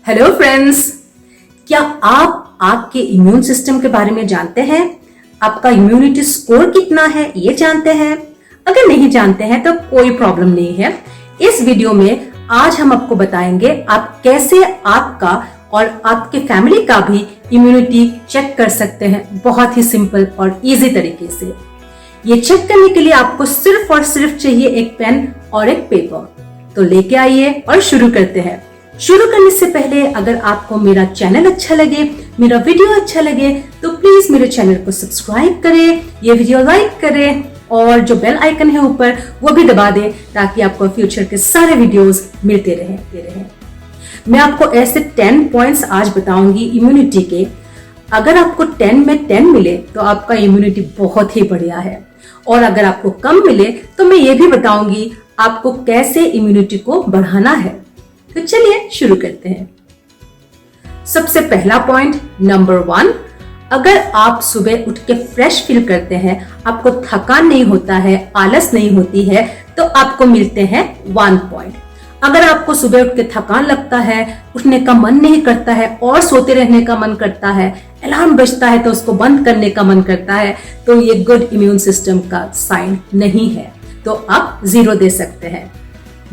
Hello friends, क्या आप आपके इम्यून सिस्टम के बारे में जानते हैं? आपका इम्यूनिटी स्कोर कितना है ये जानते हैं? अगर नहीं जानते हैं तो कोई प्रॉब्लम नहीं है। इस वीडियो में आज हम आपको बताएंगे आप कैसे आपका और आपके फैमिली का भी इम्यूनिटी चेक कर सकते हैं बहुत ही सिंपल और इजी तरीके से। ये चेक करने के लिए आपको सिर्फ और सिर्फ चाहिए एक पेन और एक पेपर। तो लेके आइए और शुरू करते हैं। शुरू करने से पहले अगर आपको मेरा चैनल अच्छा लगे, मेरा वीडियो अच्छा लगे तो प्लीज मेरे चैनल को सब्सक्राइब करें, ये वीडियो लाइक करें और जो बेल आइकन है ऊपर वो भी दबा दें ताकि आपको फ्यूचर के सारे वीडियोस मिलते रहें। मैं आपको ऐसे 10 पॉइंट्स आज बताऊंगी इम्यूनिटी के। अगर आपको 10 में 10 मिले तो आपका इम्यूनिटी बहुत ही बढ़िया है, और अगर आपको कम मिले तो मैं ये भी बताऊंगी आपको कैसे इम्यूनिटी को बढ़ाना है। तो चलिए शुरू करते हैं। सबसे पहला पॉइंट नंबर 1, अगर आप सुबह उठ के फ्रेश फील करते हैं, आपको थकान नहीं होता है, आलस नहीं होती है, तो आपको मिलते हैं 1 पॉइंट। अगर आपको सुबह उठ के थकान लगता है, उठने का मन नहीं करता है और सोते रहने का मन करता है, अलार्म बजता है तो उसको बंद करने का मन करता है, तो ये गुड इम्यून सिस्टम का साइन नहीं है, तो आप 0 दे सकते हैं।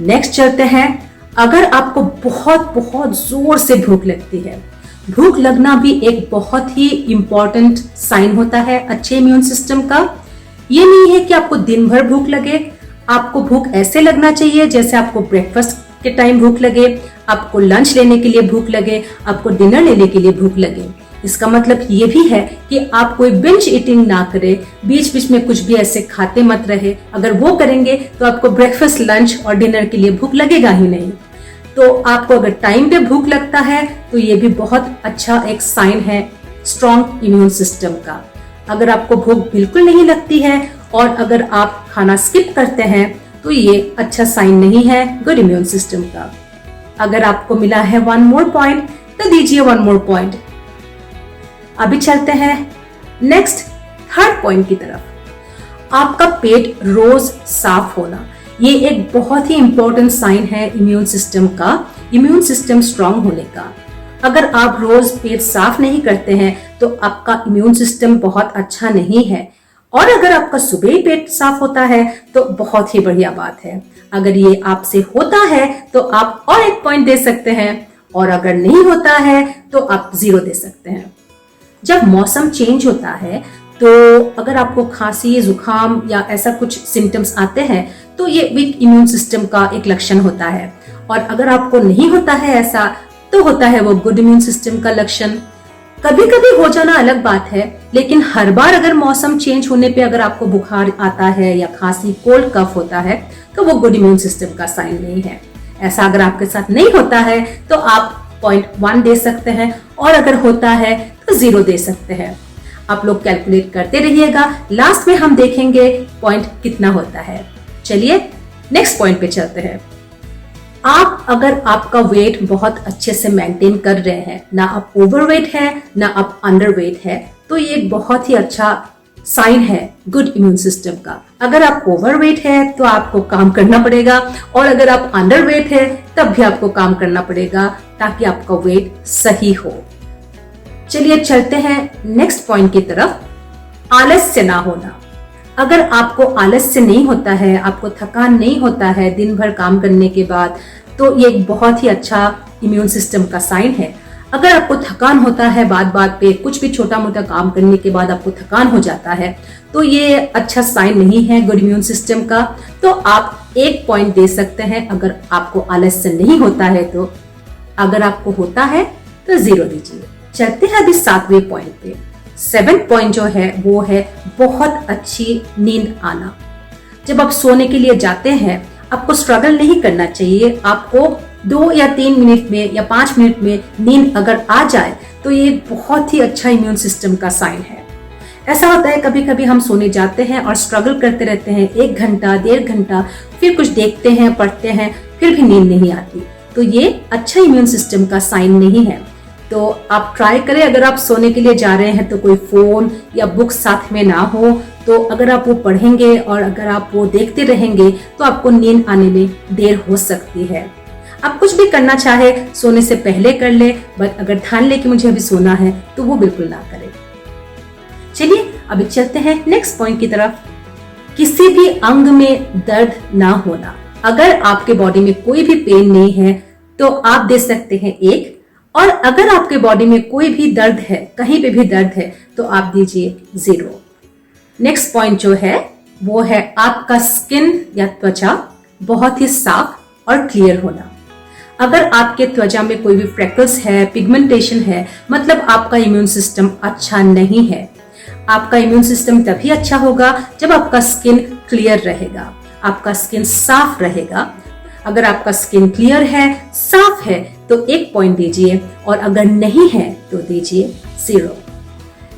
नेक्स्ट चलते हैं। अगर आपको बहुत बहुत जोर से भूख लगती है, भूख लगना भी एक बहुत ही इंपॉर्टेंट साइन होता है अच्छे इम्यून सिस्टम का। ये नहीं है कि आपको दिन भर भूख लगे, आपको भूख ऐसे लगना चाहिए जैसे आपको ब्रेकफास्ट के टाइम भूख लगे, आपको लंच लेने के लिए भूख लगे, आपको डिनर लेने के लिए भूख लगे। इसका मतलब ये भी है कि आप कोई बिंज ईटिंग ना करें, बीच बीच में कुछ भी ऐसे खाते मत रहे। अगर वो करेंगे तो आपको ब्रेकफास्ट, लंच और डिनर के लिए भूख लगेगा ही नहीं। तो आपको अगर टाइम पे भूख लगता है तो ये भी बहुत अच्छा एक साइन है स्ट्रॉन्ग इम्यून सिस्टम का। अगर आपको भूख बिल्कुल नहीं लगती है और अगर आप खाना स्किप करते हैं तो ये अच्छा साइन नहीं है गुड इम्यून सिस्टम का। अगर आपको मिला है 1 मोर पॉइंट तो दीजिए 1 मोर पॉइंट। अभी चलते हैं नेक्स्ट 3rd पॉइंट की तरफ। आपका पेट रोज साफ होना, ये एक बहुत ही इंपॉर्टेंट साइन है इम्यून सिस्टम का, इम्यून सिस्टम स्ट्रांग होने का। अगर आप रोज पेट साफ नहीं करते हैं तो आपका इम्यून सिस्टम बहुत अच्छा नहीं है। और अगर आपका सुबह ही पेट साफ होता है तो बहुत ही बढ़िया बात है। अगर ये आपसे होता है तो आप और 1 पॉइंट दे सकते हैं, और अगर नहीं होता है तो आप 0 दे सकते हैं। जब मौसम चेंज होता है तो अगर आपको खांसी, जुकाम या ऐसा कुछ सिम्टम्स आते हैं तो ये वीक इम्यून सिस्टम का एक लक्षण होता है। और अगर आपको नहीं होता है ऐसा तो होता है वो गुड इम्यून सिस्टम का लक्षण। कभी कभी हो जाना अलग बात है, लेकिन हर बार अगर मौसम चेंज होने पे अगर आपको बुखार आता है या खांसी, कोल्ड कफ होता है तो वो गुड इम्यून सिस्टम का साइन नहीं है। ऐसा अगर आपके साथ नहीं होता है तो आप 0.1 दे सकते हैं, और अगर होता है तो 0 दे सकते हैं। आप लोग कैलकुलेट करते रहिएगा, लास्ट में हम देखेंगे पॉइंट कितना होता है। चलिए नेक्स्ट पॉइंट पे चलते हैं। आप अगर आपका वेट बहुत अच्छे से मेंटेन कर रहे हैं, ना आप ओवरवेट है ना आप अंडरवेट है, तो ये एक बहुत ही अच्छा साइन है गुड इम्यून सिस्टम का। अगर आप ओवरवेट है तो आपको काम करना पड़ेगा, और अगर आप अंडरवेट है तब भी आपको काम करना पड़ेगा ताकि आपका वेट सही हो। चलिए चलते हैं नेक्स्ट पॉइंट की तरफ। आलस्य ना होना। अगर आपको आलस्य नहीं होता है, आपको थकान नहीं होता है दिन भर काम करने के बाद, तो ये एक बहुत ही अच्छा इम्यून सिस्टम का साइन है। अगर आपको थकान होता है बात बात पे, कुछ भी छोटा मोटा काम करने के बाद आपको थकान हो जाता है, तो ये अच्छा साइन नहीं है गुड इम्यून सिस्टम का। तो आप 1 पॉइंट दे सकते हैं अगर आपको आलस्य नहीं होता है तो। अगर आपको होता है तो 0 दीजिए। चलते हैं अभी 7वें पॉइंट पे। 7th पॉइंट जो है वो है बहुत अच्छी नींद आना। जब आप सोने के लिए जाते हैं आपको स्ट्रगल नहीं करना चाहिए। आपको 2 या 3 मिनट में या 5 मिनट में नींद अगर आ जाए तो ये बहुत ही अच्छा इम्यून सिस्टम का साइन है। ऐसा होता है कभी कभी हम सोने जाते हैं और स्ट्रगल करते रहते हैं 1 घंटा, 1.5 घंटा, फिर कुछ देखते हैं, पढ़ते हैं, फिर भी नींद नहीं आती, तो ये अच्छा इम्यून सिस्टम का साइन नहीं है। तो आप ट्राई करें, अगर आप सोने के लिए जा रहे हैं तो कोई फोन या बुक साथ में ना हो, तो अगर आप वो पढ़ेंगे और अगर आप वो देखते रहेंगे तो आपको नींद आने में देर हो सकती है। आप कुछ भी करना चाहे सोने से पहले कर ले, बट अगर ठान ले कि मुझे अभी सोना है तो वो बिल्कुल ना करें। चलिए अभी चलते हैं नेक्स्ट पॉइंट की तरफ। किसी भी अंग में दर्द ना होना। अगर आपके बॉडी में कोई भी पेन नहीं है तो आप दे सकते हैं 1, और अगर आपके बॉडी में कोई भी दर्द है, कहीं पे भी दर्द है, तो आप दीजिए 0। नेक्स्ट पॉइंट जो है वो है आपका स्किन या त्वचा बहुत ही साफ और क्लियर होना। अगर आपके त्वचा में कोई भी फ्रेकल्स है, पिगमेंटेशन है, मतलब आपका इम्यून सिस्टम अच्छा नहीं है। आपका इम्यून सिस्टम तभी अच्छा होगा जब आपका स्किन क्लियर रहेगा, आपका स्किन साफ रहेगा। अगर आपका स्किन क्लियर है, साफ है, तो 1 पॉइंट दीजिए, और अगर नहीं है तो दीजिए 0।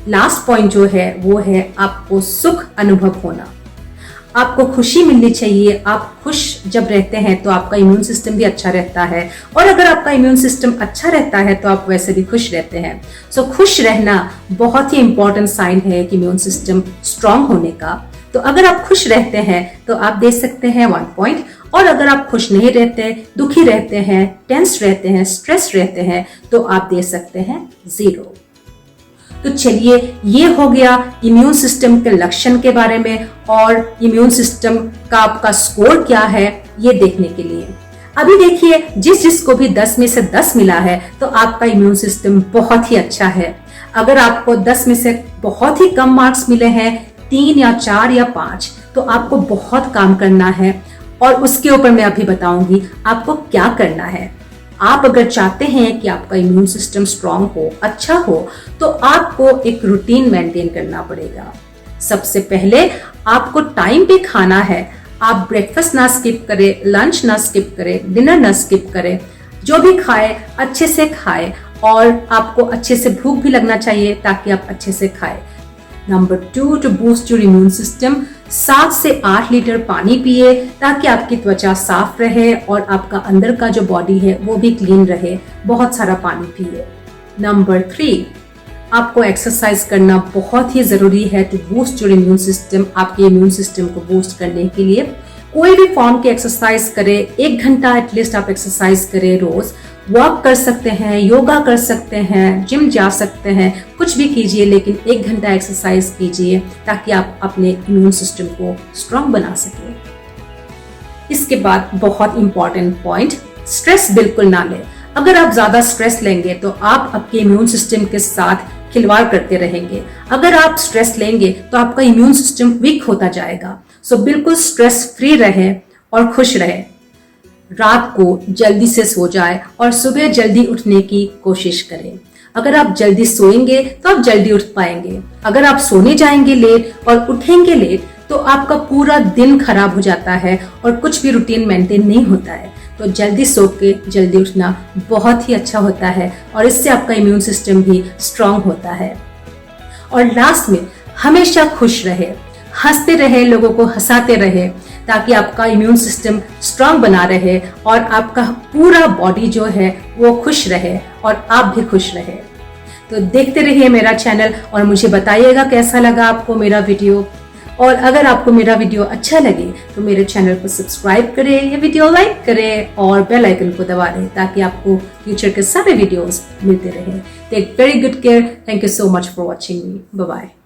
लास्ट पॉइंट जो है वो है आपको सुख अनुभव होना। आपको खुशी मिलनी चाहिए। आप खुश जब रहते हैं तो आपका इम्यून सिस्टम भी अच्छा रहता है, और अगर आपका इम्यून सिस्टम अच्छा रहता है तो आप वैसे भी खुश रहते हैं। सो खुश रहना बहुत ही इंपॉर्टेंट साइन है कि इम्यून सिस्टम स्ट्रांग होने का। तो अगर आप खुश रहते हैं तो आप दे सकते हैं 1 पॉइंट, और अगर आप खुश नहीं रहते, दुखी रहते हैं, टेंस रहते हैं, स्ट्रेस रहते हैं, तो आप दे सकते हैं 0। तो चलिए ये हो गया इम्यून सिस्टम के लक्षण के बारे में, और इम्यून सिस्टम का आपका स्कोर क्या है ये देखने के लिए। अभी देखिए, जिसको भी 10 में से 10 मिला है तो आपका इम्यून सिस्टम बहुत ही अच्छा है। अगर आपको 10 में से बहुत ही कम मार्क्स मिले हैं, 3 या 4 या 5, तो आपको बहुत काम करना है, और उसके ऊपर मैं अभी बताऊंगी आपको क्या करना है। आप अगर चाहते हैं कि आपका इम्यून सिस्टम स्ट्रांग हो, अच्छा हो, तो आपको एक रूटीन मेंटेन करना पड़ेगा। सबसे पहले आपको टाइम पे खाना है। आप ब्रेकफास्ट ना स्किप करें, लंच ना स्किप करें, डिनर ना स्किप करें। जो भी खाए अच्छे से खाए, और आपको अच्छे से भूख भी लगना चाहिए ताकि आप अच्छे से खाए। Number 2, to boost your immune system, 7 से 8 लीटर पानी पिए ताकि आपकी त्वचा साफ रहे और आपका अंदर का जो बॉडी है वो भी क्लीन रहे। बहुत सारा पानी पिए। नंबर 3, आपको एक्सरसाइज करना बहुत ही जरूरी है to boost your immune system. आपके इम्यून सिस्टम को बूस्ट करने के लिए कोई भी फॉर्म की एक्सरसाइज करें, 1 घंटा एटलीस्ट आप एक्सरसाइज करें रोज। वॉक कर सकते हैं, योगा कर सकते हैं, जिम जा सकते हैं, कुछ भी कीजिए, लेकिन 1 घंटा एक्सरसाइज कीजिए ताकि आप अपने इम्यून सिस्टम को स्ट्रांग बना सकें। इसके बाद बहुत इंपॉर्टेंट पॉइंट, स्ट्रेस बिल्कुल ना लें। अगर आप ज्यादा स्ट्रेस लेंगे तो आप आपके इम्यून सिस्टम के साथ खिलवाड़ करते रहेंगे। अगर आप स्ट्रेस लेंगे तो आपका इम्यून सिस्टम वीक होता जाएगा। सो बिल्कुल स्ट्रेस फ्री रहे और खुश रहे। रात को जल्दी से सो जाए और सुबह जल्दी उठने की कोशिश करें। अगर आप जल्दी सोएंगे तो आप जल्दी उठ पाएंगे। अगर आप सोने जाएंगे लेट और उठेंगे लेट तो आपका पूरा दिन खराब हो जाता है और कुछ भी रूटीन मेंटेन नहीं होता है। तो जल्दी सो के जल्दी उठना बहुत ही अच्छा होता है, और इससे आपका इम्यून सिस्टम भी स्ट्रांग होता है। और लास्ट में हमेशा खुश रहे, हंसते रहे, लोगों को हंसाते रहे, ताकि आपका इम्यून सिस्टम स्ट्रांग बना रहे और आपका पूरा बॉडी जो है वो खुश रहे और आप भी खुश रहे। तो देखते रहिए मेरा चैनल और मुझे बताइएगा कैसा लगा आपको मेरा वीडियो। और अगर आपको मेरा वीडियो अच्छा लगे तो मेरे चैनल को सब्सक्राइब करें, ये वीडियो लाइक करें और बेल आइकन को दबा दें ताकि आपको फ्यूचर के सारे वीडियोस मिलते रहें। Take very good care. Thank you so much for watching me. Bye bye.